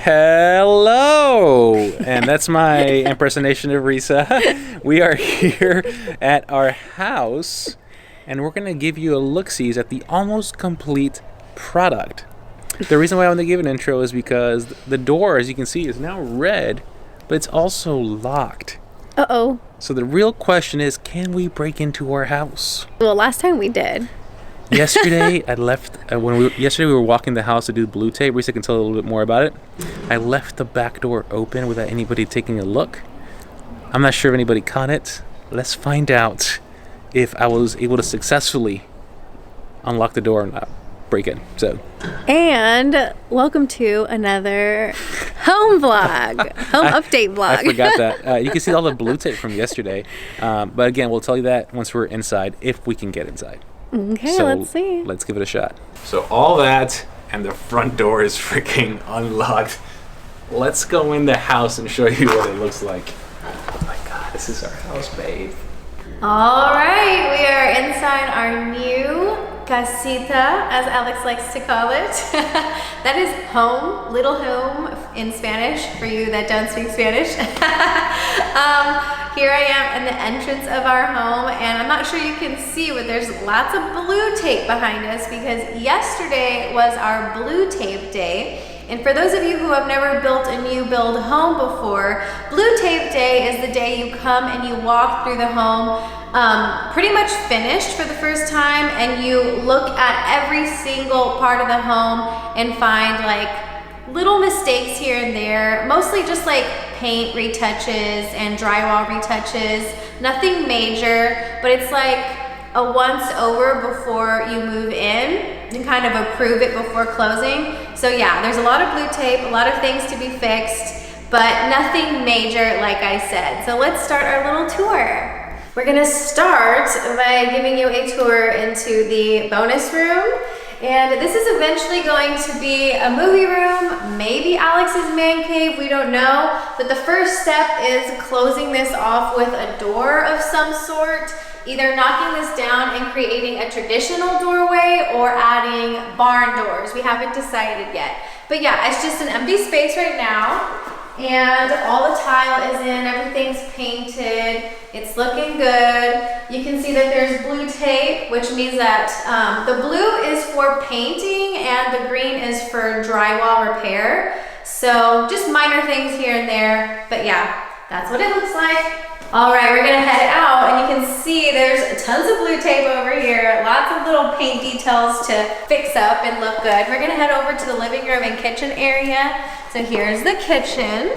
Hello! And that's my impersonation of Risa. We are here at our house, and we're going to give you a look-sees at the almost complete product. The reason why I want to give an intro is because the door, as you can see, is now red, but it's also locked. Uh-oh. So the real question is, can we break into our house? Well, last time we did. Yesterday, yesterday we were walking the house to do blue tape. Risa can tell a little bit more about it. I left the back door open without anybody taking a look. I'm not sure if anybody caught it. Let's find out if I was able to successfully unlock the door and not break in. And welcome to another home vlog, home update vlog. I forgot that. You can see all the blue tape from yesterday. But again, we'll tell you that once we're inside, if we can get inside. Okay, so let's see. Let's give it a shot. So all that, and the front door is freaking unlocked. Let's go in the house and show you what it looks like. Oh my God, this is our house, babe. All right, we are inside our new casita, as Alex likes to call it. That is home, little home in Spanish, for you that don't speak Spanish. Here I am in the entrance of our home, and I'm not sure you can see, but there's lots of blue tape behind us because yesterday was our blue tape day. And for those of you who have never built a new build home before, Blue Tape Day is the day you come and you walk through the home pretty much finished for the first time, and you look at every single part of the home and find like little mistakes here and there, mostly just like paint retouches and drywall retouches, nothing major, but it's like a once over before you move in and kind of approve it before closing. So yeah, there's a lot of blue tape, a lot of things to be fixed, but nothing major like I said. So let's start our little tour. We're gonna start by giving you a tour into the bonus room. And this is eventually going to be a movie room, maybe Alex's man cave, we don't know. But the first step is closing this off with a door of some sort, either knocking this down and creating a traditional doorway or adding barn doors. We haven't decided yet. But yeah, it's just an empty space right now. And all the tile is in, everything's painted, it's looking good. You can see that there's blue tape, which means that the blue is for painting and the green is for drywall repair. So just minor things here and there, but yeah, that's what it looks like. All right, we're gonna head out, and you can see there's tons of blue tape over here, lots of little paint details to fix up and look good. We're gonna head over to the living room and kitchen area. So here's the kitchen.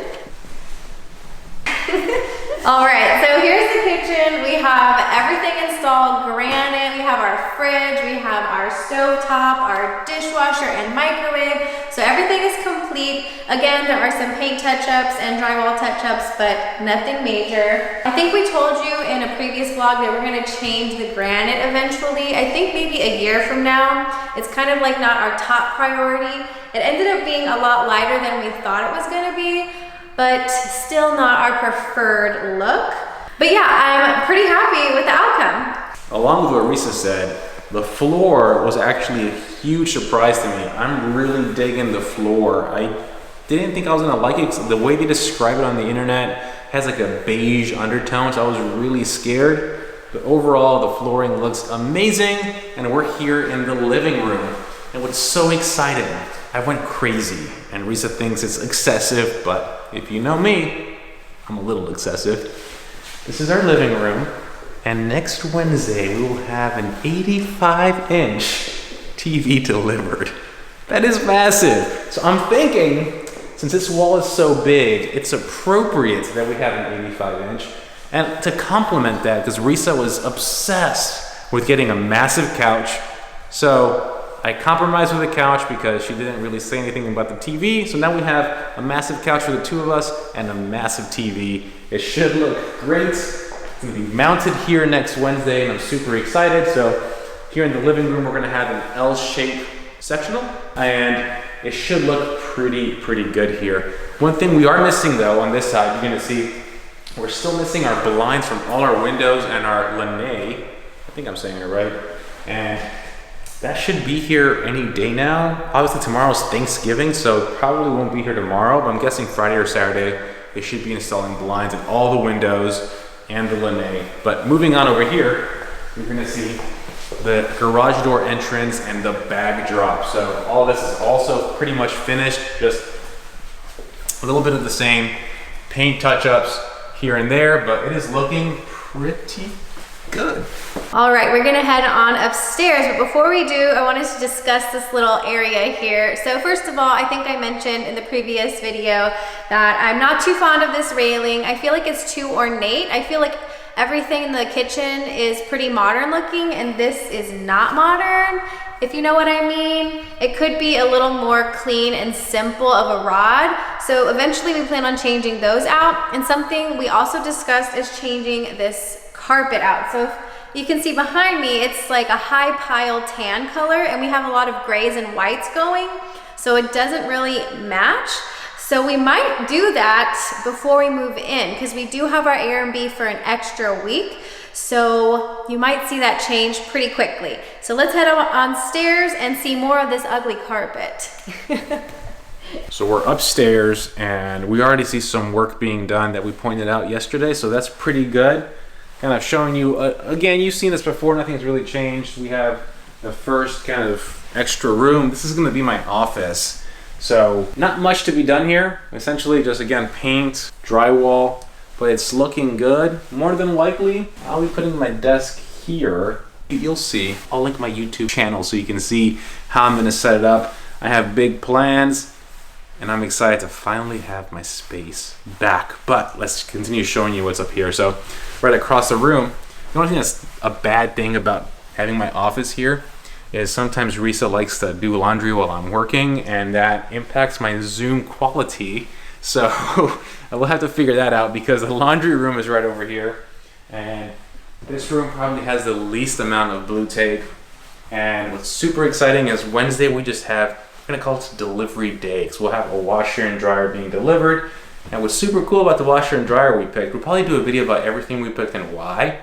All right, so here's the kitchen. We have everything installed, granite. We have our fridge, we have our stovetop, our dishwasher and microwave. So everything is complete. Again, there are some paint touch-ups and drywall touch-ups, but nothing major. I think we told you in a previous vlog that we're gonna change the granite eventually. I think maybe a year from now. It's kind of like not our top priority. It ended up being a lot lighter than we thought it was gonna be, but still not our preferred look. But yeah, I'm pretty happy with the outcome. Along with what Risa said, the floor was actually a huge surprise to me. I'm really digging the floor. I didn't think I was gonna like it because the way they describe it on the internet has like a beige undertone, so I was really scared. But overall, the flooring looks amazing, and we're here in the living room. And what's so exciting, I went crazy, and Risa thinks it's excessive, but if you know me, I'm a little excessive. This is our living room, and next Wednesday we will have an 85-inch TV delivered. That is massive. So I'm thinking, since this wall is so big, it's appropriate that we have an 85-inch. And to complement that, because Risa was obsessed with getting a massive couch, so I compromised with the couch because she didn't really say anything about the TV. So now we have a massive couch for the two of us and a massive TV. It should look great. It's gonna be mounted here next Wednesday, and I'm super excited. So here in the living room, we're gonna have an L-shaped sectional, and it should look pretty good here. One thing we are missing though on this side, you're gonna see, we're still missing our blinds from all our windows and our lanai. I think I'm saying it right. And that should be here any day now. Obviously tomorrow's Thanksgiving, so probably won't be here tomorrow, but I'm guessing Friday or Saturday, they should be installing blinds in all the windows and the lanai. But moving on over here, you're gonna see the garage door entrance and the bag drop. So all this is also pretty much finished, just a little bit of the same paint touch-ups here and there, but it is looking pretty good. All right, we're gonna head on upstairs, but before we do, I wanted to discuss this little area here. So first of all, I think I mentioned in the previous video that I'm not too fond of this railing. I feel like it's too ornate. I feel like everything in the kitchen is pretty modern looking, and this is not modern, if you know what I mean. It could be a little more clean and simple of a rod. So eventually we plan on changing those out. And something we also discussed is changing this carpet out. So if you can see behind me, it's like a high pile tan color, and we have a lot of grays and whites going, so it doesn't really match. So we might do that before we move in, because we do have our Airbnb for an extra week. So you might see that change pretty quickly. So let's head on stairs and see more of this ugly carpet. So we're upstairs and we already see some work being done that we pointed out yesterday. So that's pretty good. Kind of showing you, again, you've seen this before, nothing's really changed. We have the first kind of extra room. This is gonna be my office. So not much to be done here. Essentially just, again, paint, drywall, but it's looking good. More than likely, I'll be putting my desk here. You'll see, I'll link my YouTube channel so you can see how I'm gonna set it up. I have big plans and I'm excited to finally have my space back. But let's continue showing you what's up here. So right across the room, the only thing that's a bad thing about having my office here is sometimes Risa likes to do laundry while I'm working, and that impacts my Zoom quality. So I will have to figure that out, because the laundry room is right over here, and this room probably has the least amount of blue tape. And what's super exciting is Wednesday we just have, we're gonna call it delivery day, because we'll have a washer and dryer being delivered. And what's super cool about the washer and dryer we picked, we'll probably do a video about everything we picked and why.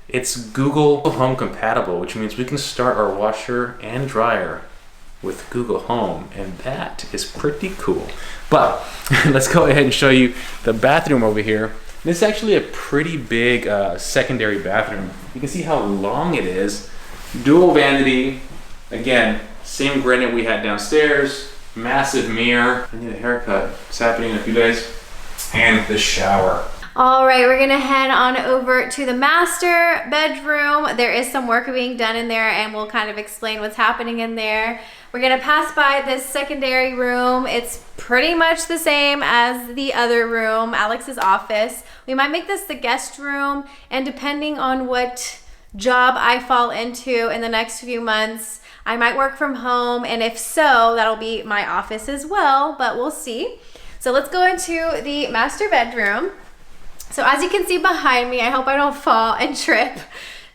It's Google Home compatible, which means we can start our washer and dryer with Google Home, and that is pretty cool. But let's go ahead and show you the bathroom over here. This is actually a pretty big secondary bathroom. You can see how long it is. Dual vanity. Again, same granite we had downstairs. Massive mirror. I need a haircut. It's happening in a few days. And the shower. All right, we're gonna head on over to the master bedroom. There is some work being done in there, and we'll kind of explain what's happening in there. We're gonna pass by this secondary room. It's pretty much the same as the other room, Alex's office. We might make this the guest room, and depending on what job I fall into in the next few months, I might work from home, and if so, that'll be my office as well, but we'll see. So let's go into the master bedroom. So as you can see behind me, I hope I don't fall and trip,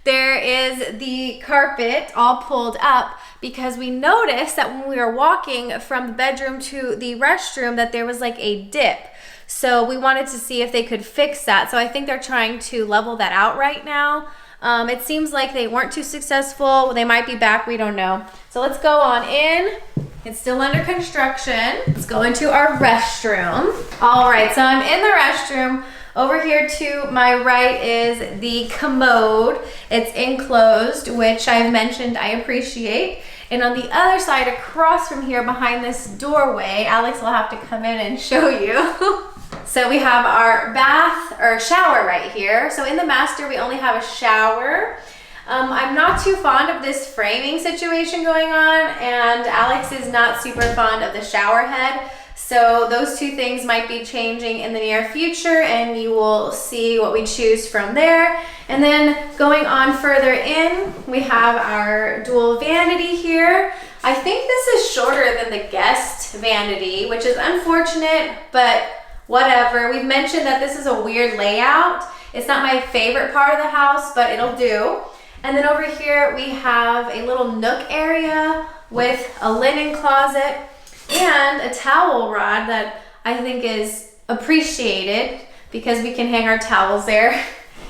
there is the carpet all pulled up, because we noticed that when we were walking from the bedroom to the restroom that there was like a dip. So we wanted to see if they could fix that. So I think they're trying to level that out right now. It seems like they weren't too successful. They might be back, we don't know. So let's go on in. It's still under construction. Let's go into our restroom. All right, so I'm in the restroom. Over here to my right is the commode. It's enclosed, which I've mentioned I appreciate. And on the other side, across from here, behind this doorway, Alex will have to come in and show you. So we have our bath or shower right here. So in the master, we only have a shower. I'm not too fond of this framing situation going on, and Alex is not super fond of the shower head. So those two things might be changing in the near future, and you will see what we choose from there. And then going on further in, we have our dual vanity here. I think this is shorter than the guest vanity, which is unfortunate, but whatever. We've mentioned that this is a weird layout. It's not my favorite part of the house, but it'll do. And then over here, we have a little nook area with a linen closet and a towel rod that I think is appreciated, because we can hang our towels there.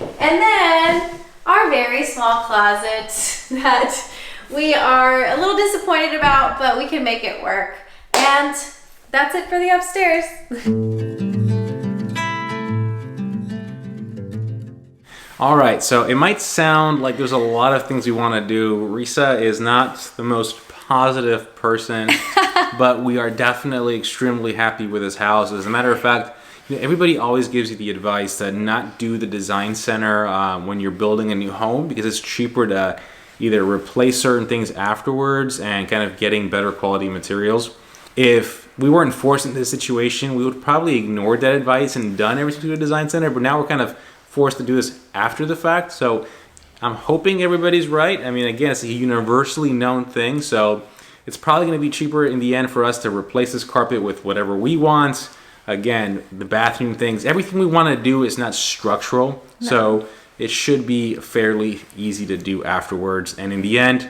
And then our very small closet that we are a little disappointed about, but we can make it work. And that's it for the upstairs. All right, so it might sound like there's a lot of things we want to do. Risa is not the most positive person, but we are definitely extremely happy with this house. As a matter of fact, everybody always gives you the advice to not do the design center when you're building a new home, because it's cheaper to either replace certain things afterwards and kind of getting better quality materials. If we weren't forced into this situation, we would probably ignore that advice and done everything to a design center, but now we're kind of forced to do this after the fact. So I'm hoping everybody's right. I mean, again, it's a universally known thing, so it's probably going to be cheaper in the end for us to replace this carpet with whatever we want. Again, the bathroom things, everything we want to do is not structural, so it should be fairly easy to do afterwards. And in the end,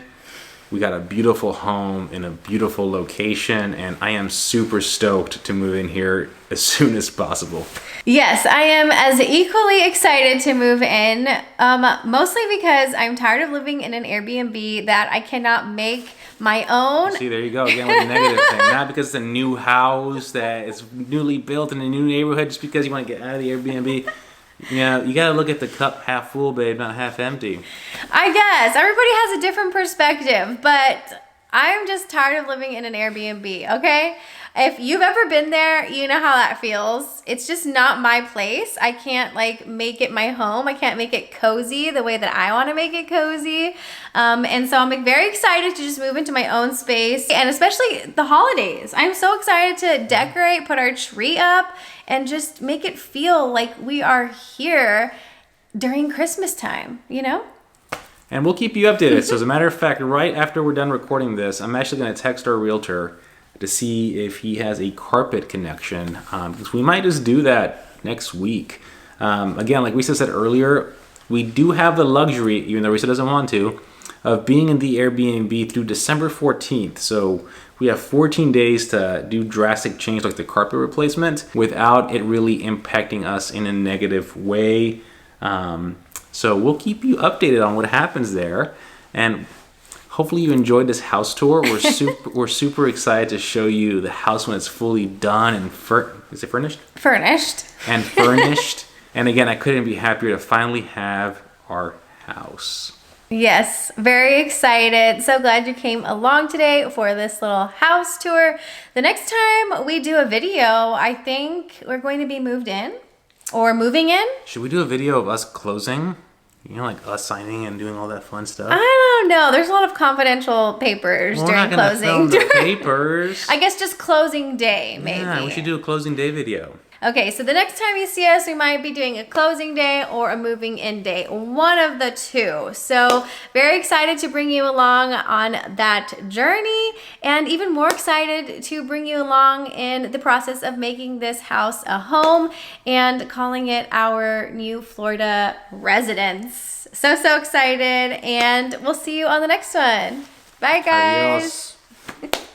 we got a beautiful home in a beautiful location, and I am super stoked to move in here as soon as possible. Yes, I am as equally excited to move in, mostly because I'm tired of living in an Airbnb that I cannot make my own. See, there you go again with the negative thing. Not because it's a new house that is newly built in a new neighborhood, just because you want to get out of the Airbnb. Yeah, you gotta look at the cup half full, babe, not half empty. I guess everybody has a different perspective, but I'm just tired of living in an Airbnb, okay? If you've ever been there, you know how that feels. It's just not my place. I can't like make it my home. I can't make it cozy the way that I want to make it cozy. And so I'm like, very excited to just move into my own space, and especially the holidays. I'm so excited to decorate, put our tree up, and just make it feel like we are here during Christmas time, you know? And we'll keep you updated. So as a matter of fact, right after we're done recording this, I'm actually going to text our realtor to see if he has a carpet connection, because we might just do that next week. Again, like Risa said earlier, we do have the luxury, even though Risa doesn't want to, of being in the Airbnb through December 14th. So we have 14 days to do drastic change like the carpet replacement without it really impacting us in a negative way. So we'll keep you updated on what happens there. And hopefully you enjoyed this house tour. We're super excited to show you the house when it's fully done and is it furnished? Furnished. And furnished. And again, I couldn't be happier to finally have our house. Yes, very excited. So glad you came along today for this little house tour. The next time we do a video, I think we're going to be moved in or moving in. Should we do a video of us closing? You know, like us signing and doing all that fun stuff? I don't know. There's a lot of confidential papers during we're not gonna closing. film the papers. I guess just closing day, maybe. Yeah, we should do a closing day video. Okay, so the next time you see us, we might be doing a closing day or a moving in day, one of the two. So very excited to bring you along on that journey, and even more excited to bring you along in the process of making this house a home and calling it our new Florida residence. So excited, and we'll see you on the next one. Bye, guys. Adios.